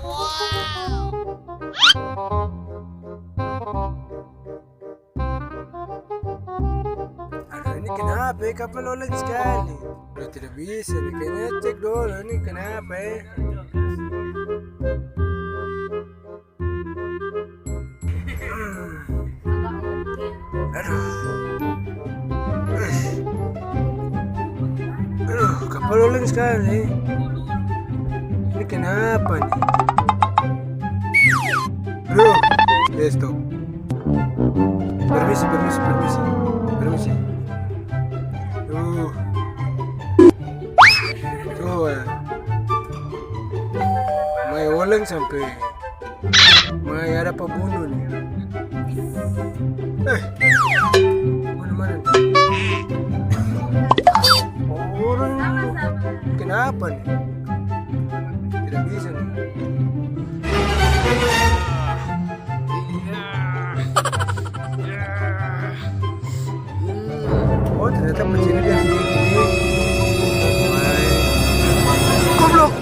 Aduh, ini kenapa ya? Kapal oleng sekali. Udah tidak bisa nih, kayaknya cek dulu nih kenapa ya. Aduh. Aduh, kapal oleng sekali. Ini kenapa nih? Aduh, stop. Permisi. Tuh ya. May oleng sampai may ada pembunuh nih. Mana nih? Orang kenapa nih? Tidak bisa nih. Oh, ternyata mesinnya dari ini. Goblok.